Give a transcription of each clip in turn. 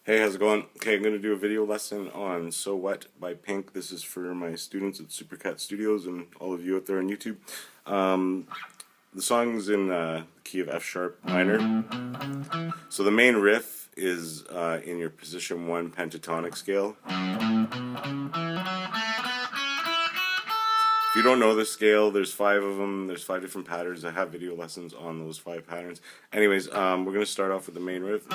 Hey, how's it going? Okay, I'm going to do a video lesson on So What by Pink. This is for my students at Supercat Studios and all of you out there on YouTube. The song's in the key of F sharp minor. So the main riff is in your position 1 pentatonic scale. If you don't know the scale, there's 5 of them. There's 5 different patterns. I have video lessons on those 5 patterns. Anyways, we're going to start off with the main riff.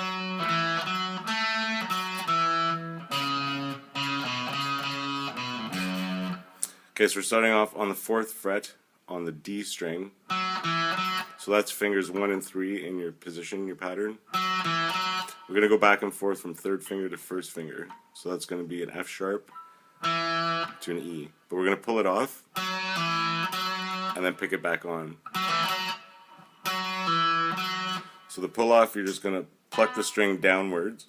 Okay, so we're starting off on the 4th fret on the D string. So that's fingers 1 and 3 in your position, your pattern. We're going to go back and forth from 3rd finger to 1st finger. So that's going to be an F sharp to an E. But we're going to pull it off and then pick it back on. So the pull off, you're just going to pluck the string downwards,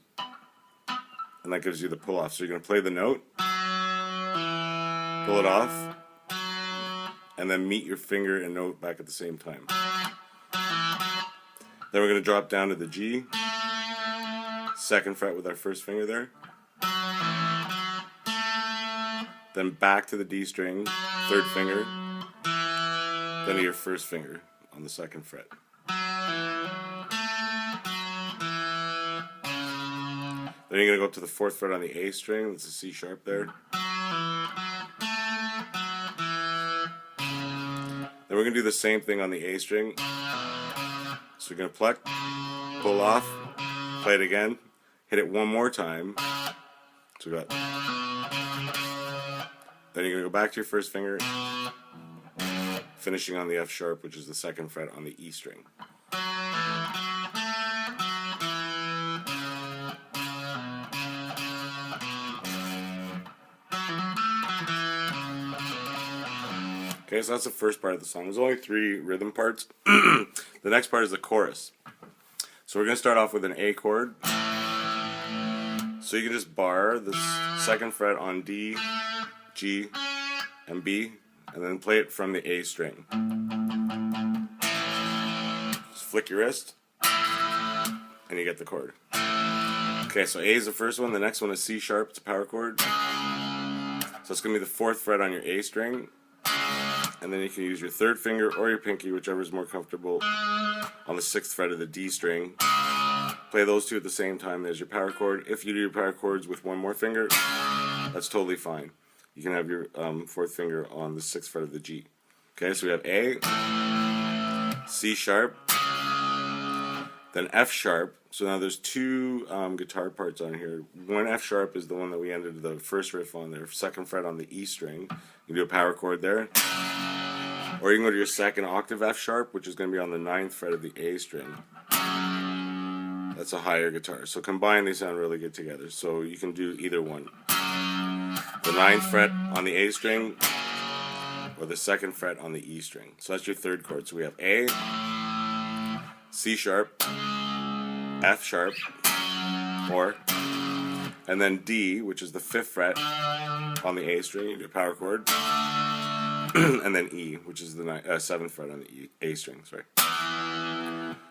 and that gives you the pull off. So you're going to play the note, pull it off, and then meet your finger and note back at the same time. Then we're going to drop down to the G, 2nd fret with our 1st finger there. Then back to the D string, 3rd finger, then to your 1st finger on the 2nd fret. Then you're going to go up to the 4th fret on the A string, that's a C sharp there. Then we're going to do the same thing on the A string. So we're going to pluck, pull off, play it again, hit it one more time. So we got. Then you're going to go back to your 1st finger, finishing on the F sharp, which is the 2nd fret on the E string. Okay, so that's the first part of the song. There's only 3 rhythm parts. The next part is the chorus. So we're going to start off with an A chord. So you can just bar the 2nd fret on D, G, and B, and then play it from the A string. Just flick your wrist, and you get the chord. Okay, so A is the first one. The next one is C sharp. It's a power chord. So it's going to be the 4th fret on your A string. And then you can use your 3rd finger or your pinky, whichever is more comfortable, on the 6th fret of the D string. Play those 2 at the same time. There's your power chord. If you do your power chords with one more finger, that's totally fine. You can have your 4th finger on the 6th fret of the G. Okay, so we have A, C sharp, then F sharp. So now there's 2 guitar parts on here. One F sharp is the one that we ended the first riff on there, 2nd fret on the E string. You can do a power chord there. Or you can go to your 2nd octave F sharp, which is going to be on the 9th fret of the A string. That's a higher guitar. So combined, they sound really good together. So you can do either one. The 9th fret on the A string, or the 2nd fret on the E string. So that's your 3rd chord. So we have A, C sharp, F sharp, or, and then D, which is the 5th fret on the A string. You do a power chord. And then E, which is the 7th fret on the A string. Sorry.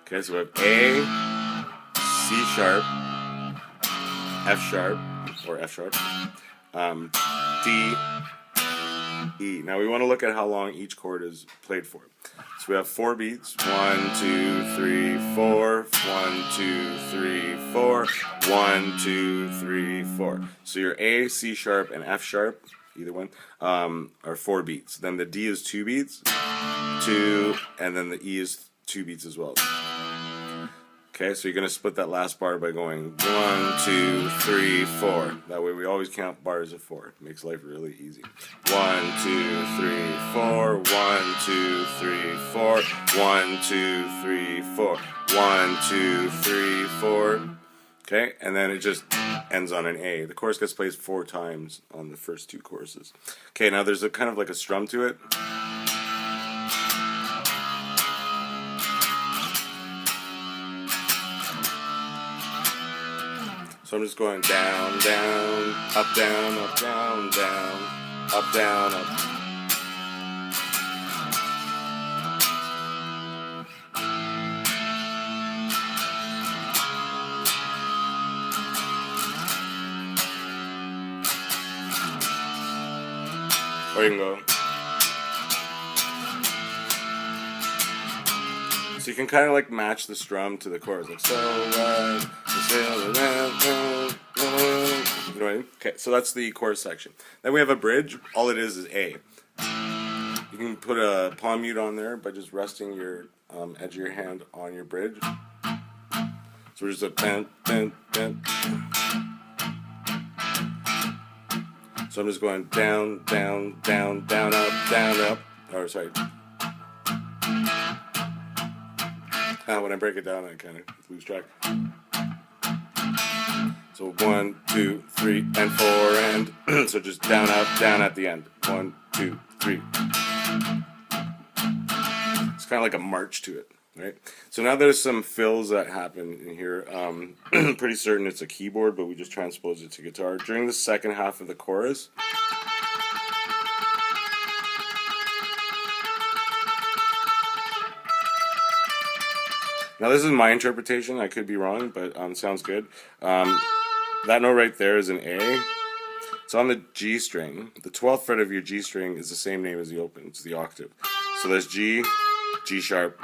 Okay, so we have A, C sharp, F sharp, or F sharp, D, E. Now we want to look at how long each chord is played for. So we have 4 beats. 1, 2, 3, 4. 1, 2, 3, 4. 1, 2, 3, 4. So your A, C sharp, and F sharp, either one, are 4 beats. Then the D is 2 beats, 2, and then the E is 2 beats as well. Okay, so you're going to split that last bar by going 1, 2, 3, 4. That way we always count bars of 4. It makes life really easy. 1, 2, 3, 4. 1, 2, 3, 4. 1, 2, 3, 4. 1, 2, 3, 4. Okay, and then it just ends on an A. The chorus gets played 4 times on the first 2 choruses. Okay, now there's a kind of like a strum to it. So I'm just going down, down, up, down, up, down, down, up, down, up. Or you can go. So you can kind of like match the strum to the chorus, like so. You know what I mean? Okay, so that's the chorus section. Then we have a bridge. All it is A. You can put a palm mute on there by just resting your edge of your hand on your bridge. So we're just a bam, bam, bam. So I'm just going down, down, down, down, up, down, up. Or sorry. When I break it down, I kind of lose track. So 1, 2, 3, and 4, and so just down, up, down at the end. 1, 2, 3. It's kind of like a march to it, right? So now there's some fills that happen in here. Pretty certain it's a keyboard, but we just transpose it to guitar. During the second half of the chorus, now this is my interpretation, I could be wrong, but sounds good. That note right there is an A. It's on the G string. The 12th fret of your G string is the same name as the open. It's the octave. So there's G, G sharp,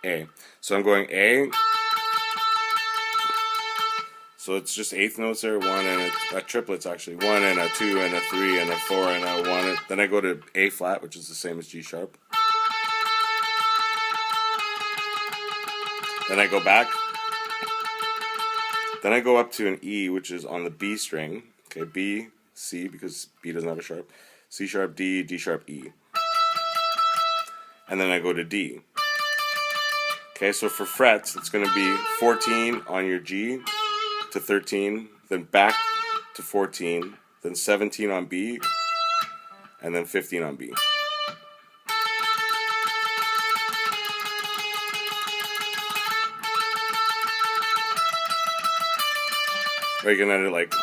A. So I'm going A. So it's just eighth notes there, 1 and a triplets actually. 1 and a 2 and a 3 and a 4 and a 1. Then I go to A flat, which is the same as G sharp. Then I go back. Then I go up to an E, which is on the B string. Okay, B, C, because B doesn't have a sharp. C sharp, D, D sharp, E. And then I go to D. Okay, so for frets, it's going to be 14 on your G to 13, then back to 14, then 17 on B, and then 15 on B. Or you can end it like,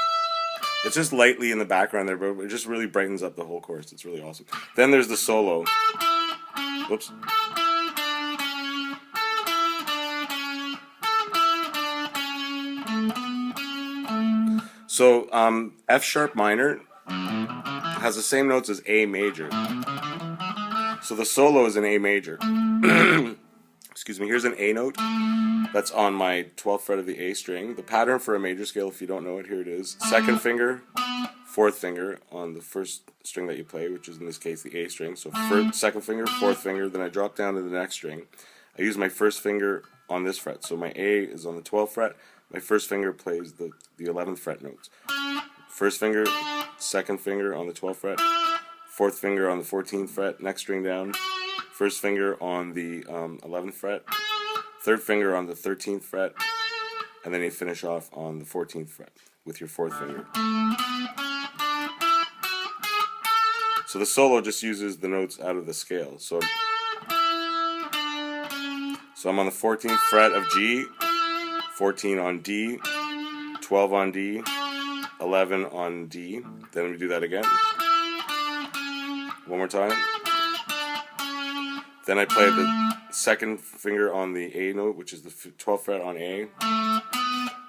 it's just lightly in the background there, but it just really brightens up the whole chorus. It's really awesome. Then there's the solo. Whoops. So F sharp minor has the same notes as A major. So the solo is an A major. Excuse me, here's an A note that's on my 12th fret of the A string. The pattern for a major scale, if you don't know it, here it is. Second finger, fourth finger on the first string that you play, which is in this case the A string. So first, second finger, fourth finger, then I drop down to the next string. I use my first finger on this fret. So my A is on the 12th fret. My first finger plays the 11th fret notes. First finger, second finger on the 12th fret, fourth finger on the 14th fret, next string down. First finger on the 11th fret, third finger on the 13th fret, and then you finish off on the 14th fret with your fourth finger. So the solo just uses the notes out of the scale. So I'm on the 14th fret of G, 14 on D, 12 on D, 11 on D. Then we do that again. One more time. Then I play the second finger on the A note, which is the 12th fret on A.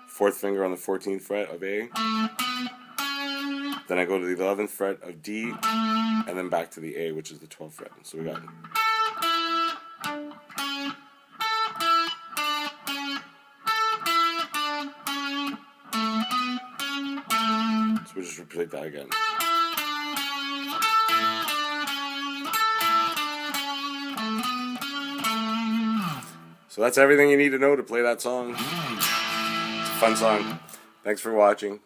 Fourth finger on the 14th fret of A. Then I go to the 11th fret of D, and then back to the A, which is the 12th fret. So we got... So we'll just repeat that again. So that's everything you need to know to play that song. It's a fun song. Thanks for watching.